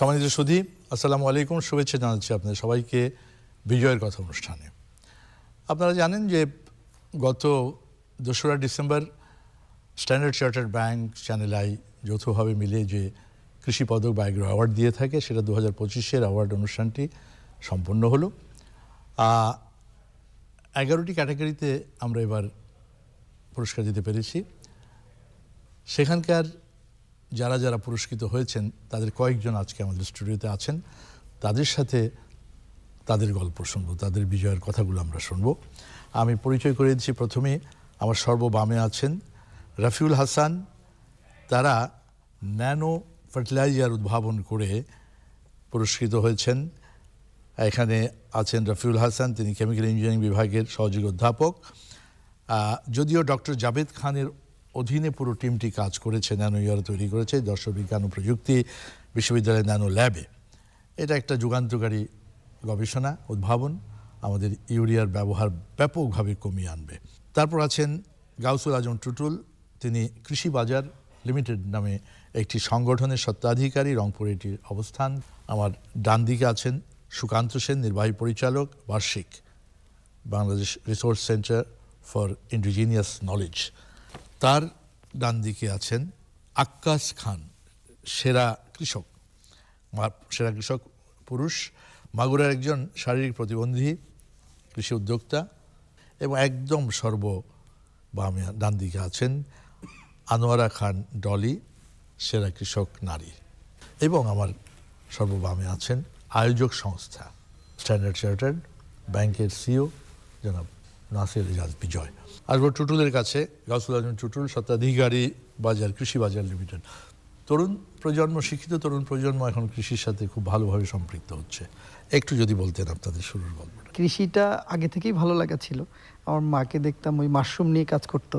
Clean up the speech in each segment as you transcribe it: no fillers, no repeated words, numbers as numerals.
সম্মানিত সুধী, আসসালামু আলাইকুম। শুভেচ্ছা জানাচ্ছি আপনাদের সবাইকে বিজয়ের কথা অনুষ্ঠানে। আপনারা জানেন যে গত 2রা December standard chartered bank, channel i যৌথভাবে মিলে যে কৃষি পদক বা এগ্রো অ্যাওয়ার্ড দিয়ে থাকে, সেটা 2025-এর অ্যাওয়ার্ড অনুষ্ঠানটি সম্পন্ন হলো। 11টি ক্যাটাগরিতে আমরা এবার পুরস্কার দিতে পেরেছি। সেখানকার যারা যারা পুরস্কৃত হয়েছেন তাদের কয়েকজন আজকে আমাদের স্টুডিওতে আছেন। তাদের সাথে তাদের গল্প শুনবো, তাদের বিজয়ের কথাগুলো আমরা শুনবো। আমি পরিচয় করে দিচ্ছি। প্রথমে আমার সর্ববামে আছেন রফিউল হাসান। তারা ন্যানো ফার্টিলাইজার উদ্ভাবন করে পুরস্কৃত হয়েছেন। এখানে আছেন রফিউল হাসান, তিনি কেমিক্যাল ইঞ্জিনিয়ারিং বিভাগের সহযোগী অধ্যাপক। যদিও ডক্টর জাভেদ খানের অধীনে পুরো টিমটি কাজ করেছে, ন্যানো ইয়ারা তৈরি করেছে যশোর বিজ্ঞান ও প্রযুক্তি বিশ্ববিদ্যালয়ের ন্যানো ল্যাবে। এটা একটা যুগান্তকারী গবেষণা উদ্ভাবন, আমাদের ইউরিয়ার ব্যবহার ব্যাপকভাবে কমিয়ে আনবে। তারপর আছেন গাউসুল আজম টুটুল, তিনি কৃষি বাজার লিমিটেড নামে একটি সংগঠনের স্বত্বাধিকারী, রংপুরে এটির অবস্থান। আমার ডান দিকে আছেন সুকান্ত সেন, নির্বাহী পরিচালক, বার্ষিক Bangladesh resource centre for indigenous knowledge. তার ডান দিকে আছেন আক্কাস খান, সেরা কৃষক পুরুষ, মাগুরার একজন শারীরিক প্রতিবন্ধী কৃষি উদ্যোক্তা। এবং একদম সর্ববামে ডান দিকে আছেন আনোয়ারা খান ডলি, সেরা কৃষক নারী। এবং আমার সর্ববামে আছেন আয়োজক সংস্থা স্ট্যান্ডার্ড চার্টার্ড ব্যাংকের সিও জনাব নাসির এজাজ বিজয়। আসবো টুটুলের কাছে, গাউসুল আজম টুটুল, স্বত্বাধিকারী বাজার, কৃষি বাজার লিমিটেড। তরুণ প্রজন্ম, শিক্ষিত তরুণ প্রজন্ম এখন কৃষির সাথে খুব ভালোভাবে সম্পৃক্ত হচ্ছে। একটু যদি বলতেন আপনাদের শুরুর গল্পটা। কৃষিটা আগে থেকেই ভালো লাগা ছিল। আমার মাকে দেখতাম ওই মাশরুম নিয়ে কাজ করতো,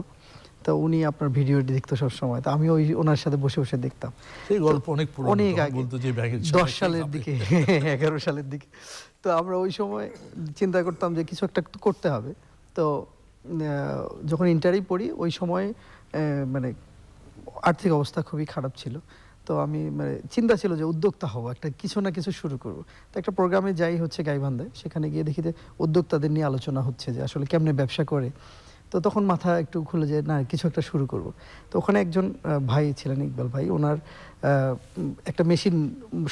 তো উনি আপনার ভিডিওটি দেখতো সবসময়, তো আমি ওনার সাথে বসে বসে দেখতাম। সেই গল্প অনেক পুরনো, অনেক আগে, বলতো যে 10 সালের দিকে 11 সালের দিকে। তো আমরা ওই সময় চিন্তা করতাম যে কিছু একটা করতে হবে। তো যখন ইন্টারে পড়ি ওই সময় মানে আর্থিক অবস্থা খুবই খারাপ ছিল। তো আমি মানে চিন্তা ছিল যে উদ্যোক্তা হবো, একটা কিছু না কিছু শুরু করব। তো একটা প্রোগ্রামে যাই হচ্ছে গাইবান্ধায়, সেখানে গিয়ে দেখি যে উদ্যোক্তাদের নিয়ে আলোচনা হচ্ছে যে আসলে কেমনে ব্যবসা করে। তো তখন মাথা একটু খুলে যে না, কিছু একটা শুরু করব। তো ওখানে একজন ভাই ছিলেন, ইকবাল ভাই, ওনার একটা মেশিন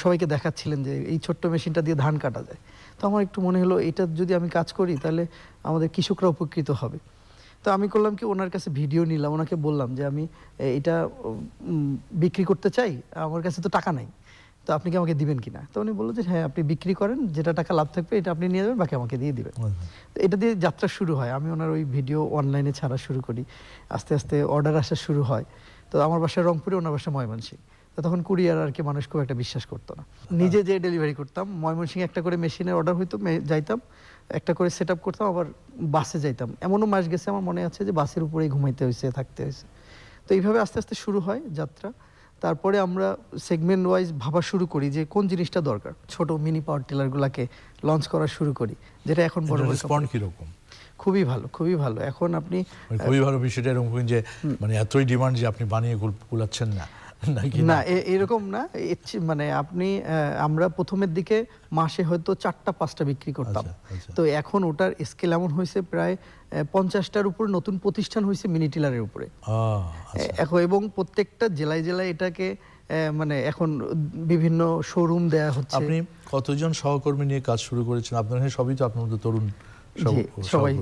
সবাইকে দেখাচ্ছিলেন যে এই ছোট্ট মেশিনটা দিয়ে ধান কাটা যায়। তো আমার একটু মনে হলো এটা যদি আমি কাজ করি তাহলে আমাদের কৃষকরা উপকৃত হবে। তো আমি করলাম কি, ওনার কাছে ভিডিও নিলাম, ওনাকে বললাম যে আমি এটা বিক্রি করতে চাই, আমার কাছে তো টাকা নাই, তো আপনি কি আমাকে দিবেন কিনা। তো উনি বললো যে হ্যাঁ, আপনি বিক্রি করেন, যেটা টাকা লাভ থাকবে এটা আপনি নিয়ে যাবেন, বাকি আমাকে দিয়ে দিবেন। তো এটা দিয়ে যাত্রা শুরু হয়। আমি ওনার ওই ভিডিও অনলাইনে ছাড়া শুরু করি, আস্তে আস্তে অর্ডার আসা শুরু হয়। তো আমার বাসা রংপুরে, ওনার বাসা ময়মনসিংহ। তো তখন কুরিয়ার আর কি মানুষ খুব একটা বিশ্বাস করতো না, নিজে যে ডেলিভারি করতাম। ময়মনসিংহ একটা করে মেশিনের অর্ডার হইতো, যাইতাম, একটা করে সেট আপ করতাম, আবার বাসে যাইতাম। এমনও মাস গেছে আমার মনে আছে যে বাসের উপরেই ঘুমাইতে হয়েছে, থাকতে হয়েছে। তো এইভাবে আস্তে আস্তে শুরু হয় যাত্রা। তারপরে আমরা সেগমেন্ট ওয়াইজ ভাবা শুরু করি যে কোন জিনিসটা দরকার। ছোট মিনি পাওয়ার টিলারগুলোকে লঞ্চ করা শুরু করি, যেটা এখন বড় রেসপন্স কিরকম? খুবই ভালো, খুবই ভালো। এখন আপনি খুবই ভালো। বিষয়টা এরকম যে মানে এতই ডিমান্ড যে আপনি বানিয়ে কুলাচ্ছেন না, না এরকম না। মানে আপনি আমরা প্রথমের দিকে মাসে হয়তো 4টা-5টা বিক্রি করতাম। তো এখন ওটার স্কেল এমন হয়েছে প্রায় 50টার উপর নতুন প্রতিষ্ঠান হয়েছে মিনি টিলারের উপরে এখন, এবং প্রত্যেকটা জেলায় জেলায় এটাকে মানে এখন বিভিন্ন শোরুম দেয়া হচ্ছে। আপনি কতজন সহকর্মী নিয়ে কাজ শুরু করেছেন? আপনার সবই তো আপনার তরুণ সবাই।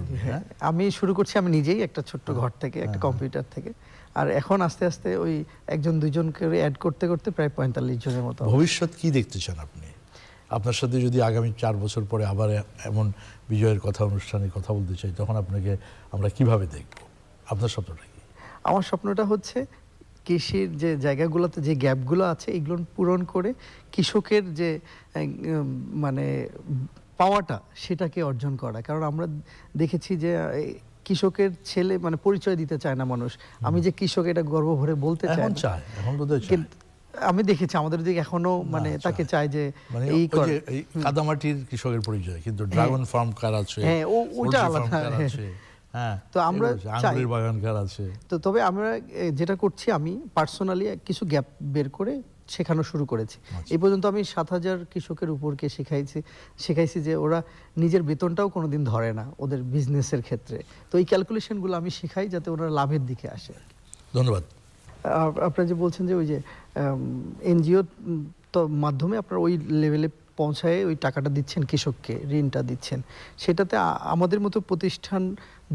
আমি শুরু করছি আমি নিজেই একটা ছোট্ট ঘর থেকে, একটা কম্পিউটার থেকে। আর এখন আস্তে আস্তে ওই 1-2 করে অ্যাড করতে করতে প্রায় 45 জনের মতো। ভবিষ্যৎ কি দেখতে চান আপনি? আপনার সাথে যদি আগামী 4 বছর পরে আবার এমন বিজয়ের কথা অনুষ্ঠানে কথা বলতে চাই, তখন আপনাকে আমরা কিভাবে দেখব? আপনার স্বপ্নটা কি? আমার স্বপ্নটা হচ্ছে কৃষির যে জায়গাগুলোতে যে গ্যাপগুলো আছে এগুলো পূরণ করে কৃষকের যে মানে পাওয়াটা সেটাকে অর্জন করা। কারণ আমরা দেখেছি যে কৃষকের ছেলে মানে পরিচয় দিতে চায় না মানুষ, আমি যে কৃষক এটা গর্ব ভরে বলতে চায় না। কিন্তু আমি দেখেছি আমাদের দিকে এখনো মানে তাকে চায় যে এই কাদামাটির কৃষকের পরিচয়, কিন্তু ড্রাগন ফার্ম কার আছে, হ্যাঁ ওটা আলাদা। হ্যাঁ, তো আমরা আঙ্গুরের বাগান কার আছে। তো তবে আমরা যেটা করছি, আমি পার্সোনালি কিছু গ্যাপ বের করে শেখানো শুরু করেছি। এই পর্যন্ত আমি 7,000 কৃষকের উপরকে শেখাইছি যে ওরা নিজের বেতনটাও কোনোদিন ধরে না ওদের বিজনেসের ক্ষেত্রে। তো এই ক্যালকুলেশনগুলো আমি শেখাই যাতে ওনারা লাভের দিকে আসে। ধন্যবাদ। আপনারা যে বলছেন যে ওই যে এনজিও মাধ্যমে আপনারা ওই লেভেলে পৌঁছায় ওই টাকাটা দিচ্ছেন কৃষককে, ঋণটা দিচ্ছেন, সেটাতে আমাদের মতো প্রতিষ্ঠান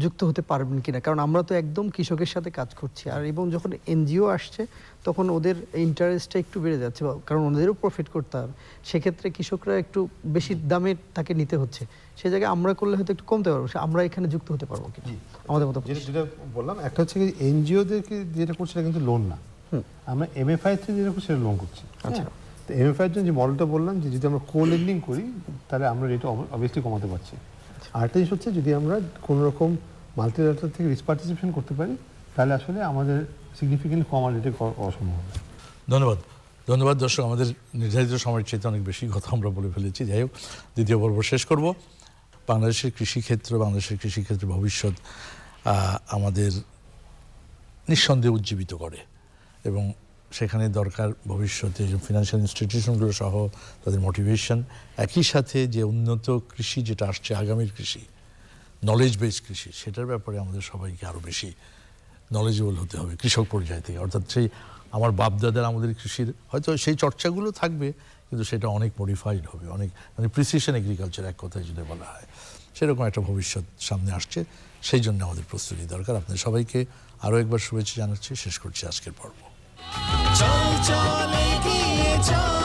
যুক্ত হতে পারবেন কিনা? কারণ আমরা তো একদম কৃষকের সাথে কাজ করছি, আর এবং যখন এনজিও আসছে তখন ওদের ইন্টারেস্টটা একটু বেড়ে যাচ্ছে, কারণ ওদেরও প্রফিট করতে হবে। সেক্ষেত্রে কৃষকরা একটু বেশি দামে তাকে নিতে হচ্ছে, সে জায়গায় আমরা করলে হয়তো একটু কমতে পারবো। আমরা এখানে যুক্ত হতে পারবো কিনা আমাদের মতো? যেটা বললাম, একটা হচ্ছে কি এনজিওদেরকে যেটা করছে সেটা কিন্তু লোন না, আমরা এমএফআই থেকে যেটা করছি সেটা লোন করছি। আচ্ছা, তো এমএফআই এর জন্য যে মডেলটা বললাম যে যদি আমরা কো লেন্ডিং করি তাহলে আমরা রেটটা অবভিয়াসলি কমাতে পারছি। আরেকটা জিনিস হচ্ছে যদি আমরা কোনো রকম মাল্টিল্যাটারাল থেকে রিস্ক পার্টিসিপেশন করতে পারি তাহলে আসলে আমাদের সিগনিফিকেন্টলি কম রেটে অসম্ভব হবে। ধন্যবাদ। ধন্যবাদ দর্শক, আমাদের নির্ধারিত সময়ের চেয়ে অনেক বেশি কথা আমরা বলে ফেলেছি। যাই হোক, দ্বিতীয় পর্ব শেষ করব। বাংলাদেশের কৃষিক্ষেত্রে ভবিষ্যৎ আমাদের নিঃসন্দেহে উজ্জীবিত করে, এবং সেখানে দরকার ভবিষ্যতে যে ফিনান্সিয়াল ইনস্টিটিউশনগুলো সহ তাদের মোটিভেশন, একই সাথে যে উন্নত কৃষি যেটা আসছে, আগামীর কৃষি, নলেজ বেসড কৃষি, সেটার ব্যাপারে আমাদের সবাইকে আরও বেশি নলেজেবল হতে হবে কৃষক পর্যায় থেকে। অর্থাৎ সেই আমার বাপদাদার আমাদের কৃষির হয়তো সেই চর্চাগুলো থাকবে, কিন্তু সেটা অনেক মডিফাইড হবে, অনেক মানে প্রিসিশন এগ্রিকালচার এক কথায় যেটা বলা হয়, সেরকম একটা ভবিষ্যৎ সামনে আসছে। সেই জন্য আমাদের প্রস্তুতি দরকার। আপনাদের সবাইকে আরও একবার শুভেচ্ছা জানাচ্ছি। শেষ করছি আজকের পর্ব। চল চল এগিয়ে চল।